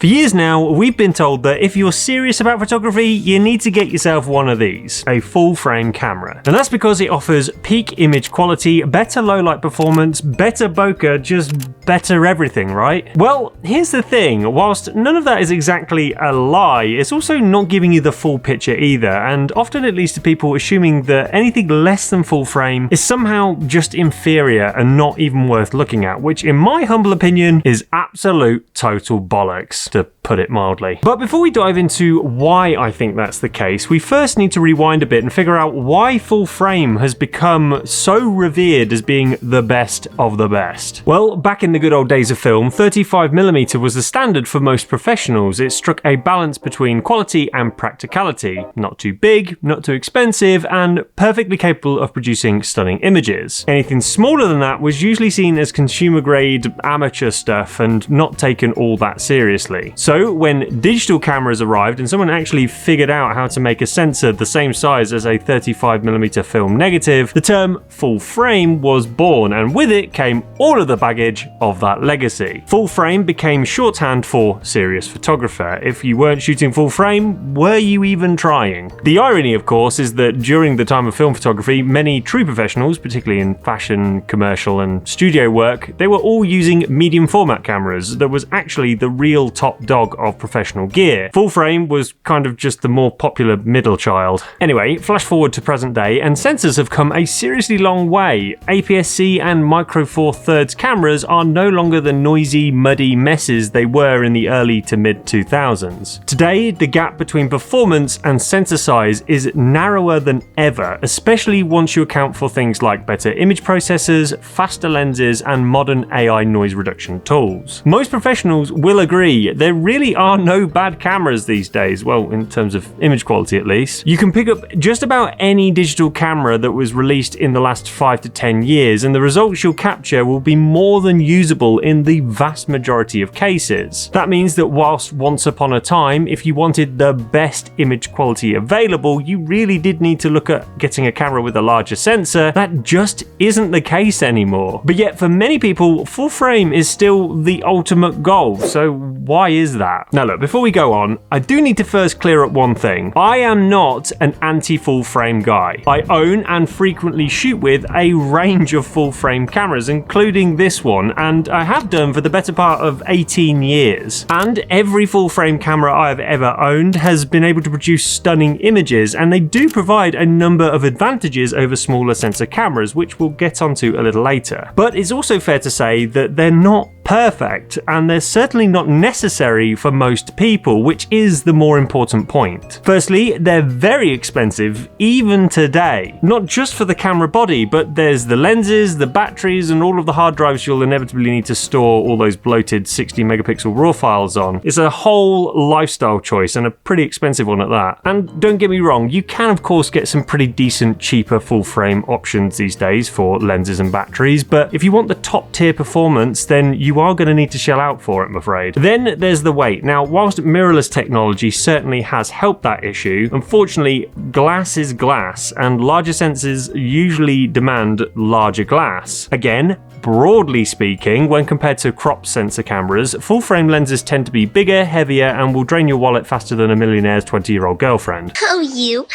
For years now, we've been told that if you're serious about photography, you need to get yourself one of these, a full-frame camera. And that's because it offers peak image quality, better low-light performance, better bokeh, just better everything, right? Well, here's the thing, whilst none of that is exactly a lie, it's also not giving you the full picture either, and often it leads to people assuming that anything less than full frame is somehow just inferior and not even worth looking at, which in my humble opinion is absolute total bollocks, to put it mildly. But before we dive into why I think that's the case, we first need to rewind a bit and figure out why full frame has become so revered as being the best of the best. Well, back in the good old days of film, 35mm was the standard for most professionals. It struck a balance between quality and practicality. Not too big, not too expensive, and perfectly capable of producing stunning images. Anything smaller than that was usually seen as consumer grade amateur stuff and not taken all that seriously. So when digital cameras arrived and someone actually figured out how to make a sensor the same size as a 35mm film negative, the term full frame was born, and with it came all of the baggage of that legacy. Full frame became shorthand for serious photographer. If you weren't shooting full frame, were you even trying? The irony, of course, is that during the time of film photography, many true professionals, particularly in fashion, commercial and studio work, they were all using medium format cameras that was actually the real top dog of professional gear. Full frame was kind of just the more popular middle child. Anyway, flash forward to present day and sensors have come a seriously long way. aps-c and micro four thirds cameras are no longer the noisy, muddy messes they were in the early to mid 2000s. Today, the gap between performance and sensor size is narrower than ever, especially once you account for things like better image processors, faster lenses, and modern AI noise reduction tools. Most professionals will agree there really are no bad cameras these days, well, in terms of image quality at least. You can pick up just about any digital camera that was released in the last 5 to 10 years, and the results you'll capture will be more than usable in the vast majority of cases. That means that whilst once upon a time, if you wanted the best image quality available, you really did need to look at getting a camera with a larger sensor, that just isn't the case anymore. But yet for many people, full frame is still the ultimate goal, so why is that? Now look, before we go on, I do need to first clear up one thing. I am not an anti-full frame guy. I own and frequently shoot with a range of full frame cameras, including this one, and I have done for the better part of 18 years. And every full frame camera I have ever owned has been able to produce stunning images, and they do provide a number of advantages over smaller sensor cameras, which we'll get onto a little later. But it's also fair to say that they're not perfect, and they're certainly not necessary for most people, which is the more important point. Firstly, they're very expensive even today. Not just for the camera body, but there's the lenses, the batteries, and all of the hard drives you'll inevitably need to store all those bloated 60 megapixel RAW files on. It's a whole lifestyle choice, and a pretty expensive one at that. And don't get me wrong, you can of course get some pretty decent, cheaper full frame options these days for lenses and batteries, but if you want the top tier performance, then you are going to need to shell out for it, I'm afraid. Then there's the weight. Now, whilst mirrorless technology certainly has helped that issue, unfortunately, glass is glass, and larger sensors usually demand larger glass. Again, broadly speaking, when compared to crop sensor cameras, full frame lenses tend to be bigger, heavier, and will drain your wallet faster than a millionaire's 20-year-old girlfriend. Oh, you.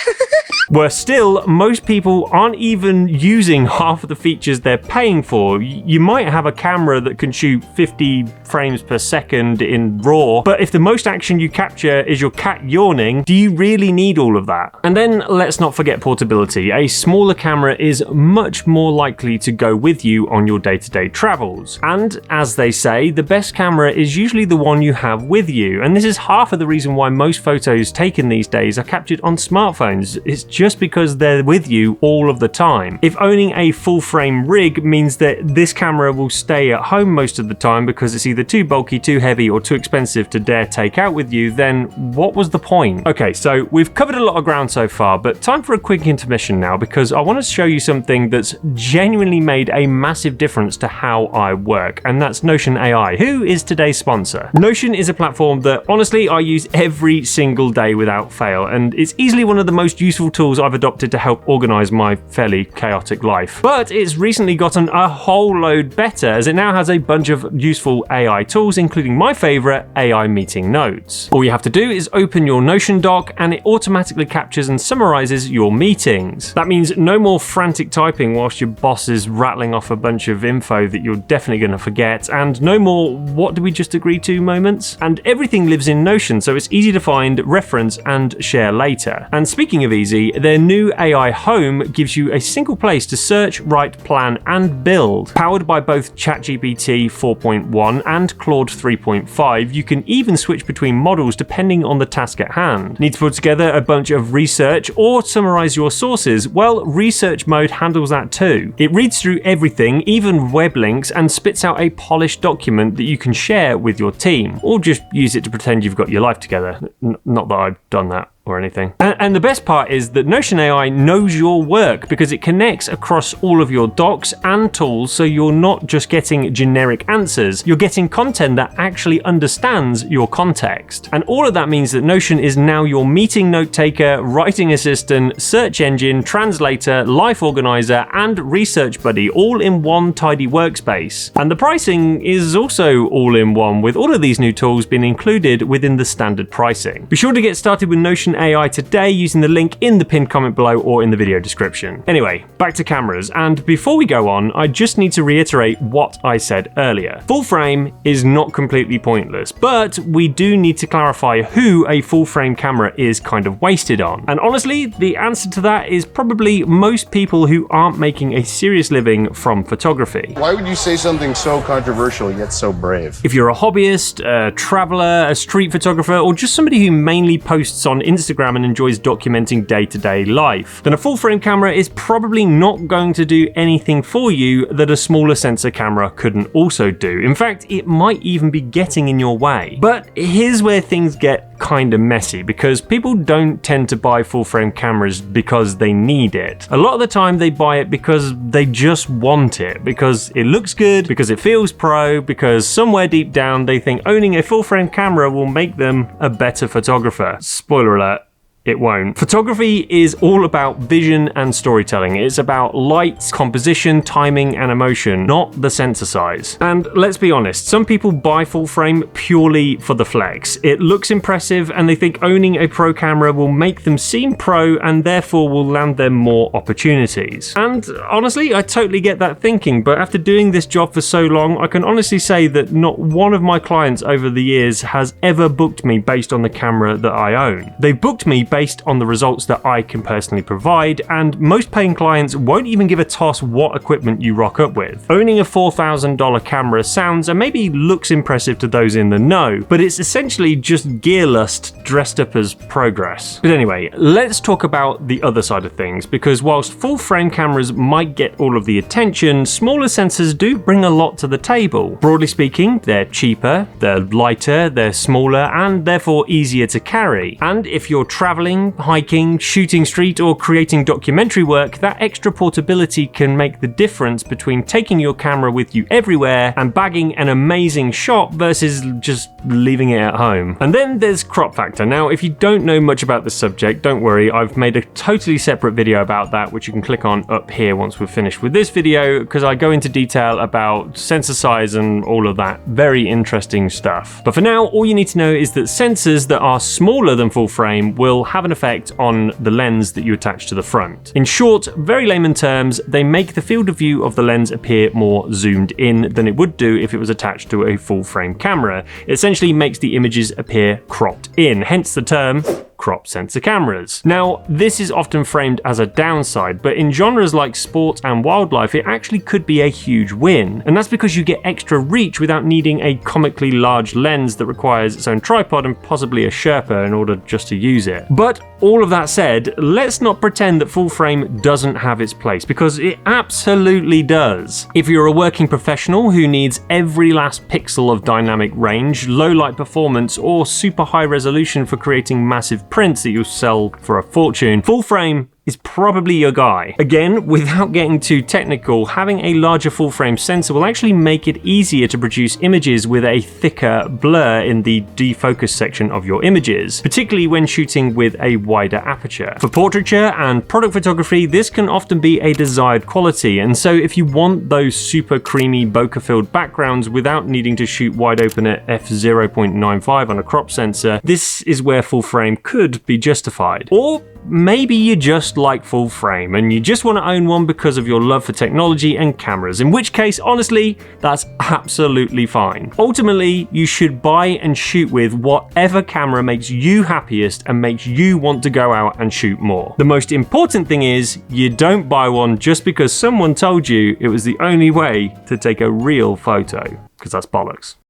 Worse still, most people aren't even using half of the features they're paying for. You might have a camera that can shoot 50 frames per second in RAW, but if the most action you capture is your cat yawning, do you really need all of that? And then let's not forget portability. A smaller camera is much more likely to go with you on your day-to-day travels. And as they say, the best camera is usually the one you have with you. And this is half of the reason why most photos taken these days are captured on smartphones. It's just because they're with you all of the time. If owning a full frame rig means that this camera will stay at home most of the time because it's either too bulky, too heavy, or too expensive to dare take out with you, then what was the point? Okay, so we've covered a lot of ground so far, but time for a quick intermission now, because I want to show you something that's genuinely made a massive difference to how I work, and that's Notion AI, who is today's sponsor. Notion is a platform that honestly I use every single day without fail, and it's easily one of the most useful tools tools I've adopted to help organize my fairly chaotic life. But it's recently gotten a whole load better, as it now has a bunch of useful AI tools, including my favorite, AI Meeting Notes. All you have to do is open your Notion doc and it automatically captures and summarizes your meetings. That means no more frantic typing whilst your boss is rattling off a bunch of info that you're definitely going to forget, and no more "what do we just agree to" moments. And everything lives in Notion, so it's easy to find, reference, and share later. And speaking of easy, their new AI Home gives you a single place to search, write, plan, and build. Powered by both ChatGPT 4.1 and Claude 3.5, you can even switch between models depending on the task at hand. Need to put together a bunch of research or summarize your sources? Well, research mode handles that too. It reads through everything, even web links, and spits out a polished document that you can share with your team, or just use it to pretend you've got your life together. Not that I've done that or anything. And the best part is that Notion AI knows your work because it connects across all of your docs and tools, so you're not just getting generic answers, you're getting content that actually understands your context. And all of that means that Notion is now your meeting note taker, writing assistant, search engine, translator, life organizer, and research buddy, all in one tidy workspace. And the pricing is also all in one, with all of these new tools being included within the standard pricing. Be sure to get started with Notion AI today using the link in the pinned comment below or in the video description. Anyway, back to cameras, and before we go on, I just need to reiterate what I said earlier. Full frame is not completely pointless, but we do need to clarify who a full frame camera is kind of wasted on. And honestly, the answer to that is probably most people who aren't making a serious living from photography. Why would you say something so controversial yet so brave? If you're a hobbyist, a traveler, a street photographer, or just somebody who mainly posts on Instagram and enjoys documenting day-to-day life, then a full-frame camera is probably not going to do anything for you that a smaller sensor camera couldn't also do. In fact, it might even be getting in your way. But here's where things get kind of messy, because people don't tend to buy full-frame cameras because they need it. A lot of the time they buy it because they just want it, because it looks good, because it feels pro, because somewhere deep down they think owning a full-frame camera will make them a better photographer. Spoiler alert. It won't. Photography is all about vision and storytelling. It's about light, composition, timing, and emotion, not the sensor size. And let's be honest, some people buy full frame purely for the flex. It looks impressive and they think owning a pro camera will make them seem pro and therefore will land them more opportunities. And honestly, I totally get that thinking, but after doing this job for so long, I can honestly say that not one of my clients over the years has ever booked me based on the camera that I own. They've booked me based on the results that I can personally provide, and most paying clients won't even give a toss what equipment you rock up with. Owning a $4,000 camera sounds and maybe looks impressive to those in the know, but it's essentially just gear lust dressed up as progress. But anyway, let's talk about the other side of things, because whilst full frame cameras might get all of the attention, smaller sensors do bring a lot to the table. Broadly speaking, they're cheaper, they're lighter, they're smaller, and therefore easier to carry. And if you're traveling, hiking, shooting street, or creating documentary work, that extra portability can make the difference between taking your camera with you everywhere and bagging an amazing shot versus just leaving it at home. And then there's crop factor. Now, if you don't know much about the subject, don't worry, I've made a totally separate video about that, which you can click on up here once we're finished with this video, because I go into detail about sensor size and all of that very interesting stuff. But for now, all you need to know is that sensors that are smaller than full frame will have an effect on the lens that you attach to the front. In short, very layman terms, they make the field of view of the lens appear more zoomed in than it would do if it was attached to a full frame camera. It essentially makes the images appear cropped in, hence the term crop sensor cameras. Now, this is often framed as a downside, but in genres like sport and wildlife, it actually could be a huge win. And that's because you get extra reach without needing a comically large lens that requires its own tripod and possibly a Sherpa in order just to use it. But all of that said, let's not pretend that full frame doesn't have its place, because it absolutely does. If you're a working professional who needs every last pixel of dynamic range, low light performance, or super high resolution for creating massive prints that you'll sell for a fortune, full frame is probably your guy. Again, without getting too technical, having a larger full frame sensor will actually make it easier to produce images with a thicker blur in the defocus section of your images, particularly when shooting with a wider aperture. For portraiture and product photography, this can often be a desired quality, and so if you want those super creamy bokeh-filled backgrounds without needing to shoot wide open at f/0.95 on a crop sensor, this is where full frame could be justified. Or maybe you just like full frame and you just want to own one because of your love for technology and cameras, in which case, honestly, that's absolutely fine. Ultimately, you should buy and shoot with whatever camera makes you happiest and makes you want to go out and shoot more. The most important thing is you don't buy one just because someone told you it was the only way to take a real photo, because that's bollocks.